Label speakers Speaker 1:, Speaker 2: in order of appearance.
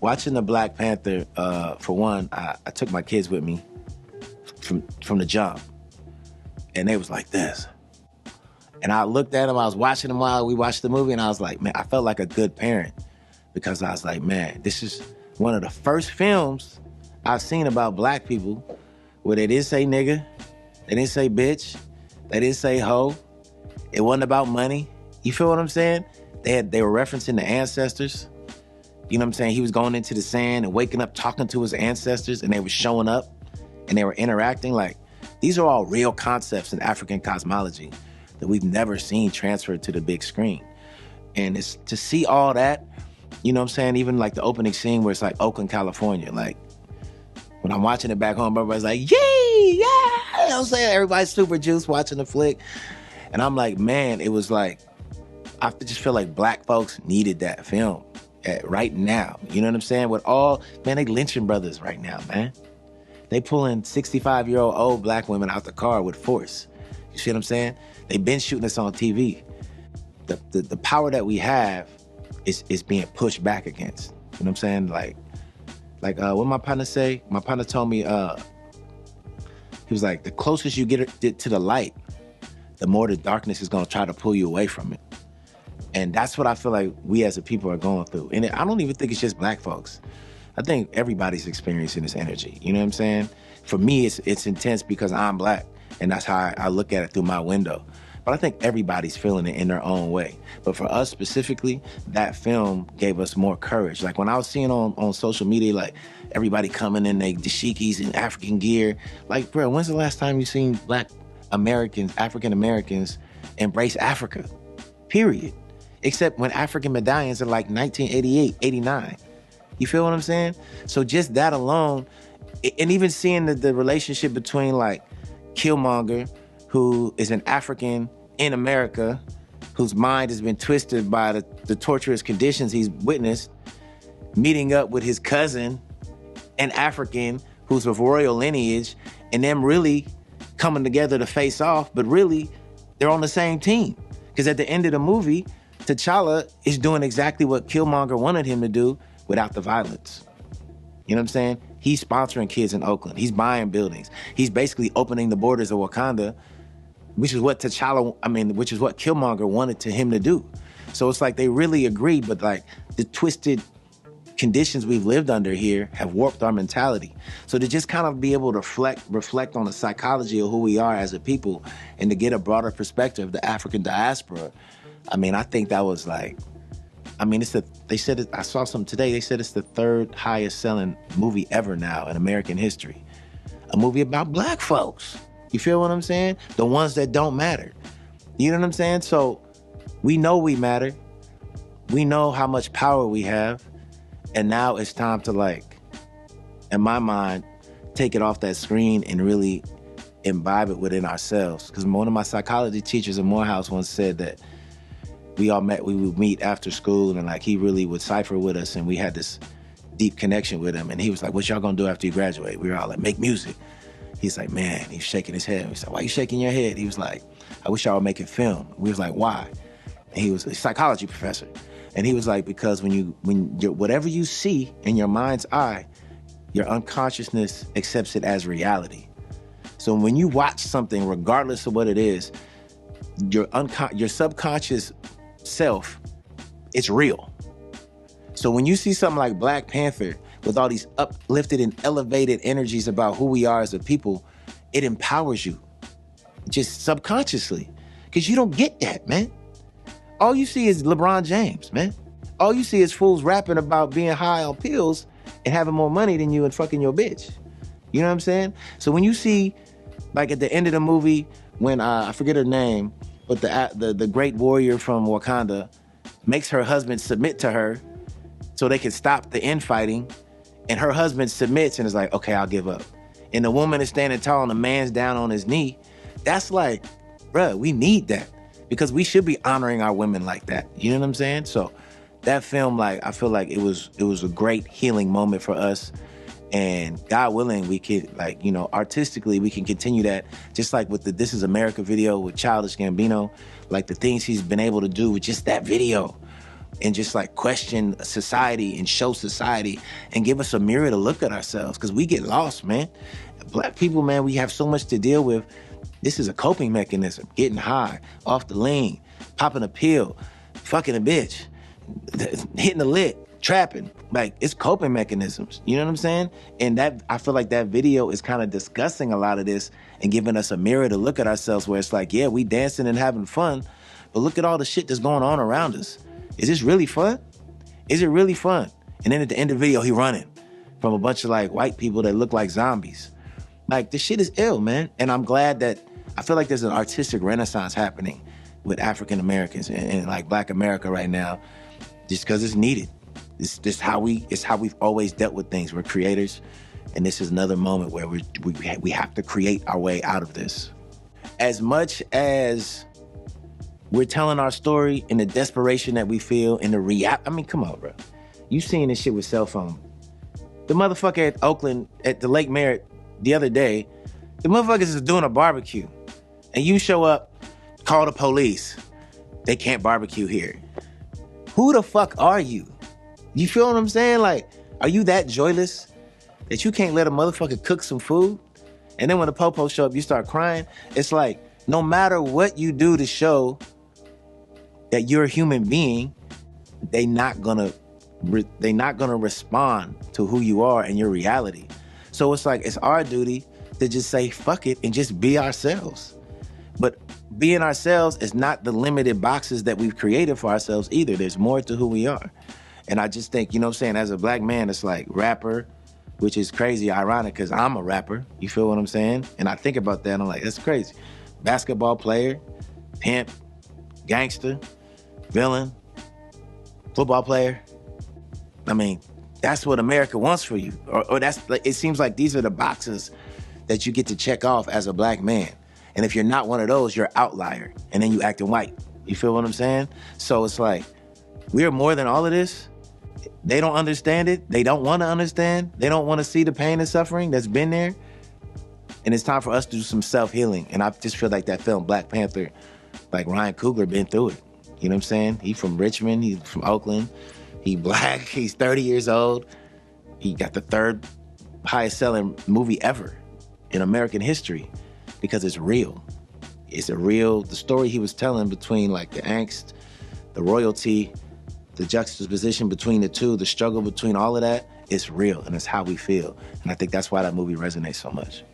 Speaker 1: watching the Black Panther, for one, I took my kids with me from the jump, and they was like this. And I looked at them, I was watching them while we watched the movie, and I was like, man, I felt like a good parent because I was like, man, this is one of the first films I've seen about black people where they didn't say nigga, they didn't say bitch, they didn't say hoe. It wasn't about money. You feel what I'm saying? They were referencing the ancestors. You know what I'm saying? He was going into the sand and waking up talking to his ancestors, and they were showing up and they were interacting. Like, these are all real concepts in African cosmology that we've never seen transferred to the big screen. And it's to see all that, you know what I'm saying? Even like the opening scene where it's like Oakland, California. Like, when I'm watching it back home, everybody's like, yay, yeah! You know what I'm saying? Everybody's super juiced watching the flick. And I'm like, man, it was like, I just feel like black folks needed that film right now. You know what I'm saying? With all, man, they lynching brothers right now, man. They pulling 65-year-old old black women out the car with force. You see what I'm saying? They've been shooting us on TV. The power that we have is being pushed back against. You know what I'm saying? Like what my partner say? My partner told me, he was like, the closest you get to the light, the more the darkness is gonna try to pull you away from it. And that's what I feel like we as a people are going through. And I don't even think it's just black folks. I think everybody's experiencing this energy. You know what I'm saying? For me, it's intense because I'm black, and that's how I look at it through my window. But I think everybody's feeling it in their own way. But for us specifically, that film gave us more courage. Like when I was seeing on social media, like everybody coming in the dashikis and African gear, like, bro, when's the last time you seen black Americans, African Americans embrace Africa? Period. Except when African medallions are like 1988, 89. You feel what I'm saying? So just that alone, and even seeing the relationship between like Killmonger, who is an African in America, whose mind has been twisted by the torturous conditions he's witnessed, meeting up with his cousin, an African who's of royal lineage, and them really coming together to face off, but really they're on the same team. Because at the end of the movie, T'Challa is doing exactly what Killmonger wanted him to do without the violence. You know what I'm saying? He's sponsoring kids in Oakland. He's buying buildings. He's basically opening the borders of Wakanda, which is what Killmonger wanted him to do. So it's like they really agreed, but like the twisted conditions we've lived under here have warped our mentality. So to just kind of be able to reflect on the psychology of who we are as a people and to get a broader perspective of the African diaspora, I mean, I think that was like, I mean, they said I saw something today, they said it's the third highest selling movie ever now in American history. A movie about black folks. You feel what I'm saying? The ones that don't matter. You know what I'm saying? So we know we matter. We know how much power we have. And now it's time to, like, in my mind, take it off that screen and really imbibe it within ourselves. Because one of my psychology teachers in Morehouse once said that we would meet after school, and like he really would cipher with us, and we had this deep connection with him. And he was like, what y'all gonna do after you graduate? We were all like, make music. He's like, man, he's shaking his head. We said, why you shaking your head? He was like, I wish y'all were making film. We was like, why? And he was a psychology professor. And he was like, because whatever you see in your mind's eye, your unconsciousness accepts it as reality. So when you watch something, regardless of what it is, your subconscious self, it's real. So when you see something like Black Panther with all these uplifted and elevated energies about who we are as a people, it empowers you, just subconsciously, because you don't get that, man. All you see is LeBron James, man. All you see is fools rapping about being high on pills and having more money than you and fucking your bitch. You know what I'm saying? So when you see, like at the end of the movie, when I forget her name, but the great warrior from Wakanda makes her husband submit to her so they can stop the infighting, and her husband submits and is like, okay, I'll give up. And the woman is standing tall and the man's down on his knee. That's like, bruh, we need that. Because we should be honoring our women like that. You know what I'm saying? So that film, like, I feel like it was a great healing moment for us. And God willing, we could, like, you know, artistically, we can continue that. Just like with the This Is America video with Childish Gambino, like the things he's been able to do with just that video and just like question society and show society and give us a mirror to look at ourselves, because we get lost, man. Black people, man, we have so much to deal with. This is a coping mechanism. Getting high, off the lean, popping a pill, fucking a bitch, hitting a lick, trapping. Like, it's coping mechanisms. You know what I'm saying? And that, I feel like that video is kind of discussing a lot of this and giving us a mirror to look at ourselves, where it's like, yeah, we dancing and having fun, but look at all the shit that's going on around us. Is this really fun? Is it really fun? And then at the end of the video, he running from a bunch of like white people that look like zombies. Like, this shit is ill, man. And I'm glad that, I feel like there's an artistic renaissance happening with African Americans and like Black America right now, just because it's needed. It's how we've always dealt with things. We're creators, and this is another moment where we have to create our way out of this. As much as we're telling our story in the desperation that we feel, in the I mean, come on, bro. You seen this shit with cell phone. The motherfucker at Oakland, at the Lake Merritt the other day, the motherfuckers is doing a barbecue. And you show up, call the police. They can't barbecue here. Who the fuck are you? You feel what I'm saying? Like, are you that joyless that you can't let a motherfucker cook some food? And then when the po-po show up, you start crying. It's like, no matter what you do to show that you're a human being, they not gonna respond to who you are and your reality. So it's like, it's our duty to just say fuck it and just be ourselves. But being ourselves is not the limited boxes that we've created for ourselves either. There's more to who we are. And I just think, you know what I'm saying, as a Black man, it's like rapper, which is crazy, ironic, because I'm a rapper. You feel what I'm saying? And I think about that and I'm like, that's crazy. Basketball player, pimp, gangster, villain, football player. I mean, that's what America wants for you. Or that's, it seems like these are the boxes that you get to check off as a Black man. And if you're not one of those, you're an outlier. And then you acting white. You feel what I'm saying? So it's like, we're more than all of this. They don't understand it. They don't want to understand. They don't want to see the pain and suffering that's been there. And it's time for us to do some self-healing. And I just feel like that film, Black Panther, like Ryan Coogler been through it. You know what I'm saying? He from Richmond, he's from Oakland. He Black, he's 30 years old. He got the third highest selling movie ever in American history because it's real. It's the story he was telling between like the angst, the royalty, the juxtaposition between the two, the struggle between all of that, it's real and it's how we feel. And I think that's why that movie resonates so much.